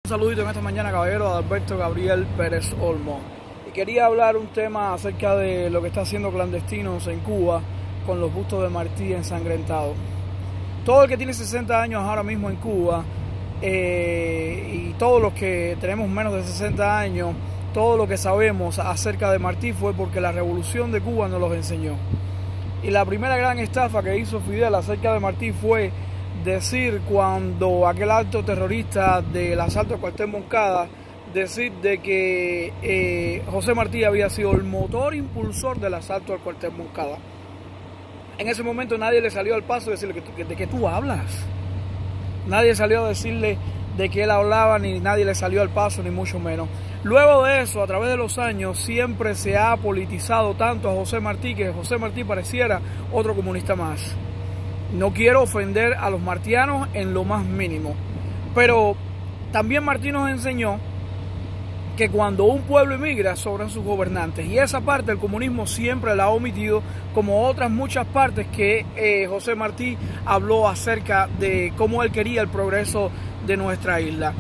Un saludito en esta mañana, caballero, de Alberto Gabriel Pérez Olmo. Y quería hablar un tema acerca de lo que está haciendo clandestinos en Cuba con los bustos de Martí ensangrentados. Todo el que tiene 60 años ahora mismo en Cuba y todos los que tenemos menos de 60 años, todo lo que sabemos acerca de Martí fue porque la revolución de Cuba nos los enseñó. Y la primera gran estafa que hizo Fidel acerca de Martí fue decir, cuando aquel acto terrorista del asalto al cuartel Moncada, decir de que José Martí había sido el motor impulsor del asalto al cuartel Moncada. En ese momento nadie le salió al paso de decirle ¿de qué tú hablas? Nadie salió a decirle de que él hablaba, ni nadie le salió al paso, ni mucho menos. Luego de eso, a través de los años, siempre se ha politizado tanto a José Martí que José Martí pareciera otro comunista más. No quiero ofender a los martianos en lo más mínimo, pero también Martí nos enseñó que cuando un pueblo emigra sobran sus gobernantes, y esa parte el comunismo siempre la ha omitido, como otras muchas partes que José Martí habló acerca de cómo él quería el progreso de nuestra isla.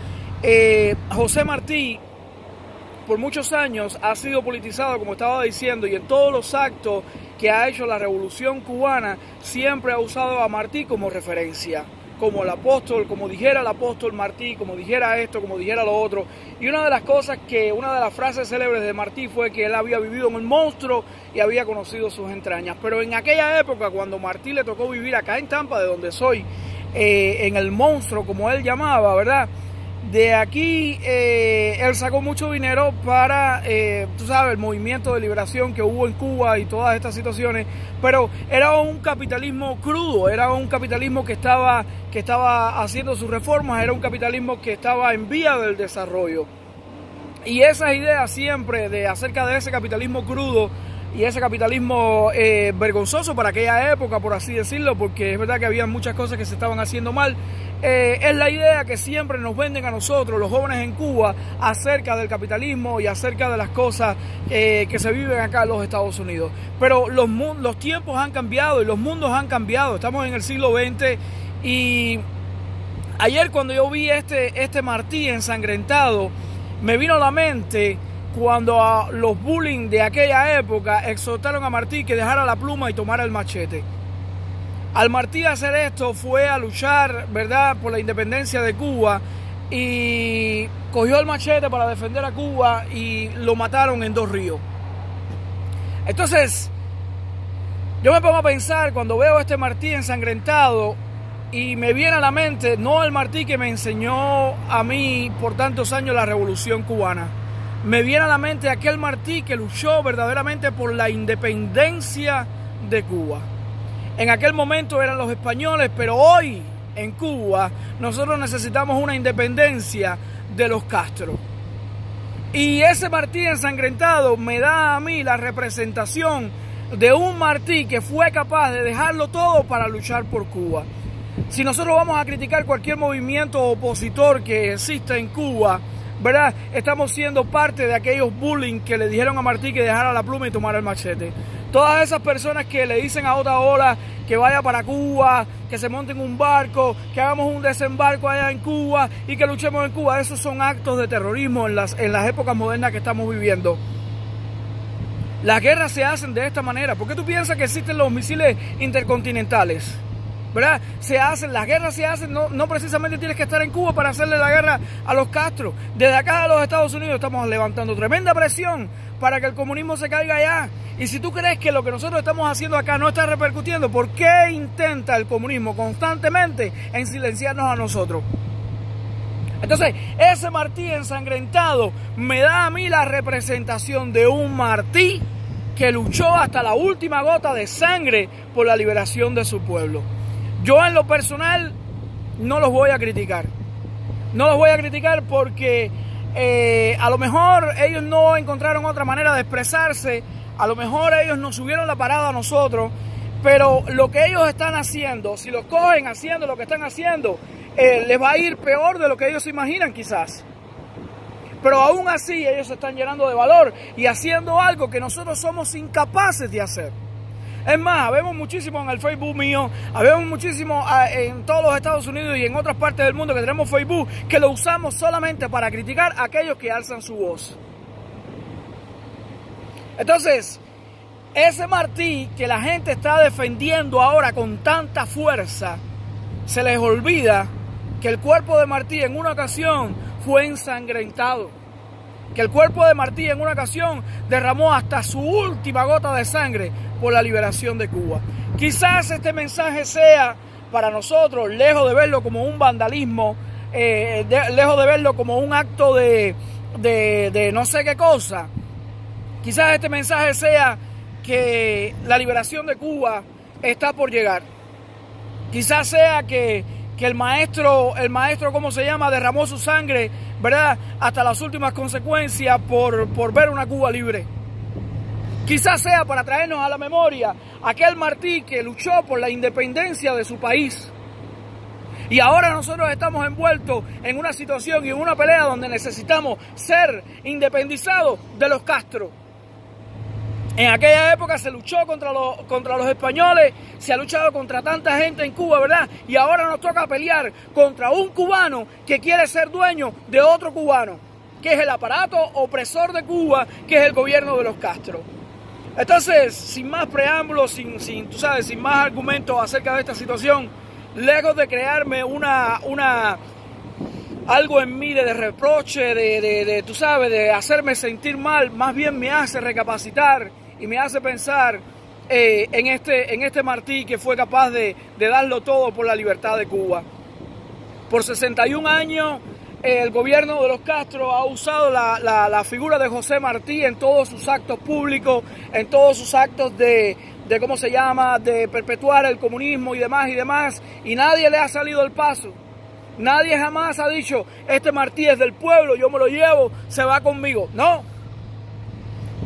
José Martí por muchos años ha sido politizado, como estaba diciendo, y en todos los actos que ha hecho la revolución cubana siempre ha usado a Martí como referencia, como el apóstol, como dijera el apóstol Martí, como dijera esto, como dijera lo otro. Y una de las frases célebres de Martí fue que él había vivido en el monstruo y había conocido sus entrañas. Pero en aquella época, cuando Martí le tocó vivir acá en Tampa, de donde soy, en el monstruo, como él llamaba, ¿verdad? De aquí él sacó mucho dinero para, tú sabes, el movimiento de liberación que hubo en Cuba y todas estas situaciones, pero era un capitalismo crudo, era un capitalismo que estaba haciendo sus reformas, era un capitalismo que estaba en vía del desarrollo. Y esas ideas siempre acerca de ese capitalismo crudo y ese capitalismo vergonzoso para aquella época, por así decirlo, porque es verdad que había muchas cosas que se estaban haciendo mal, es la idea que siempre nos venden a nosotros, los jóvenes en Cuba, acerca del capitalismo y acerca de las cosas que se viven acá en los Estados Unidos. Pero los tiempos han cambiado y los mundos han cambiado, estamos en el siglo XX, y ayer cuando yo vi este Martí ensangrentado, me vino a la mente cuando a los bullying de aquella época exhortaron a Martí que dejara la pluma y tomara el machete. Al Martí hacer esto fue a luchar, ¿verdad?, por la independencia de Cuba, y cogió el machete para defender a Cuba y lo mataron en Dos Ríos. Entonces, yo me pongo a pensar cuando veo a este Martí ensangrentado y me viene a la mente no el Martí que me enseñó a mí por tantos años la revolución cubana. Me viene a la mente aquel Martí que luchó verdaderamente por la independencia de Cuba. En aquel momento eran los españoles, pero hoy en Cuba nosotros necesitamos una independencia de los Castro. Y ese Martí ensangrentado me da a mí la representación de un Martí que fue capaz de dejarlo todo para luchar por Cuba. Si nosotros vamos a criticar cualquier movimiento opositor que exista en Cuba, ¿verdad?, estamos siendo parte de aquellos bullying que le dijeron a Martí que dejara la pluma y tomara el machete. Todas esas personas que le dicen a otra ola que vaya para Cuba, que se monte en un barco, que hagamos un desembarco allá en Cuba y que luchemos en Cuba, esos son actos de terrorismo en las épocas modernas que estamos viviendo. Las guerras se hacen de esta manera. ¿Por qué tú piensas que existen los misiles intercontinentales? ¿Verdad? Las guerras se hacen, no precisamente tienes que estar en Cuba para hacerle la guerra a los Castro. Desde acá a los Estados Unidos estamos levantando tremenda presión para que el comunismo se caiga allá. Y si tú crees que lo que nosotros estamos haciendo acá no está repercutiendo, ¿por qué intenta el comunismo constantemente en silenciarnos a nosotros? Entonces, ese Martí ensangrentado me da a mí la representación de un Martí que luchó hasta la última gota de sangre por la liberación de su pueblo. Yo en lo personal no los voy a criticar. No los voy a criticar porque a lo mejor ellos no encontraron otra manera de expresarse, a lo mejor ellos nos subieron la parada a nosotros, pero lo que ellos están haciendo, si los cogen haciendo lo que están haciendo, les va a ir peor de lo que ellos se imaginan quizás. Pero aún así ellos se están llenando de valor y haciendo algo que nosotros somos incapaces de hacer. Es más, habemos muchísimo en el Facebook mío, habemos muchísimo en todos los Estados Unidos y en otras partes del mundo que tenemos Facebook, que lo usamos solamente para criticar a aquellos que alzan su voz. Entonces, ese Martí que la gente está defendiendo ahora con tanta fuerza, se les olvida que el cuerpo de Martí en una ocasión fue ensangrentado. Que el cuerpo de Martí en una ocasión derramó hasta su última gota de sangre por la liberación de Cuba. Quizás este mensaje sea para nosotros, lejos de verlo como un vandalismo, lejos de verlo como un acto de no sé qué cosa, quizás este mensaje sea que la liberación de Cuba está por llegar. Quizás sea que el maestro, ¿cómo se llama?, derramó su sangre, ¿verdad?, hasta las últimas consecuencias por ver una Cuba libre. Quizás sea para traernos a la memoria aquel Martí que luchó por la independencia de su país. Y ahora nosotros estamos envueltos en una situación y en una pelea donde necesitamos ser independizados de los Castro. En aquella época se luchó contra los españoles, se ha luchado contra tanta gente en Cuba, ¿verdad? Y ahora nos toca pelear contra un cubano que quiere ser dueño de otro cubano, que es el aparato opresor de Cuba, que es el gobierno de los Castro. Entonces, sin más preámbulos, sin más argumentos acerca de esta situación, lejos de crearme algo en mí de reproche, de hacerme sentir mal, más bien me hace recapacitar y me hace pensar en este Martí que fue capaz de darlo todo por la libertad de Cuba. Por 61 años el gobierno de los Castro ha usado la figura de José Martí en todos sus actos públicos, en todos sus actos de ¿cómo se llama?, de perpetuar el comunismo y demás, y nadie le ha salido el paso. Nadie jamás ha dicho, este Martí es del pueblo, yo me lo llevo, se va conmigo. No.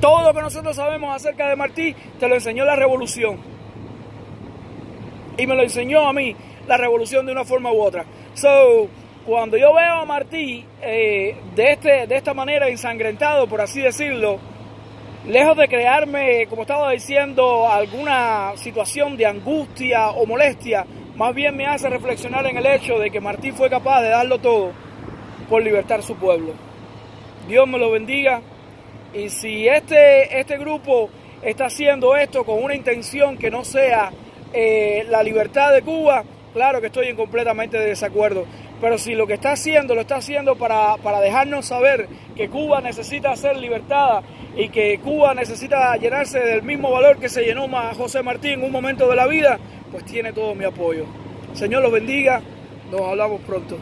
Todo lo que nosotros sabemos acerca de Martí te lo enseñó la revolución. Y me lo enseñó a mí la revolución de una forma u otra. Cuando yo veo a Martí de esta manera ensangrentado, por así decirlo, lejos de crearme, como estaba diciendo, alguna situación de angustia o molestia, más bien me hace reflexionar en el hecho de que Martí fue capaz de darlo todo por libertar su pueblo. Dios me lo bendiga. Y si este grupo está haciendo esto con una intención que no sea la libertad de Cuba, claro que estoy en completamente desacuerdo. Pero si lo que está haciendo, lo está haciendo para dejarnos saber que Cuba necesita ser libertada y que Cuba necesita llenarse del mismo valor que se llenó José Martí en un momento de la vida, pues tiene todo mi apoyo. Señor los bendiga, nos hablamos pronto.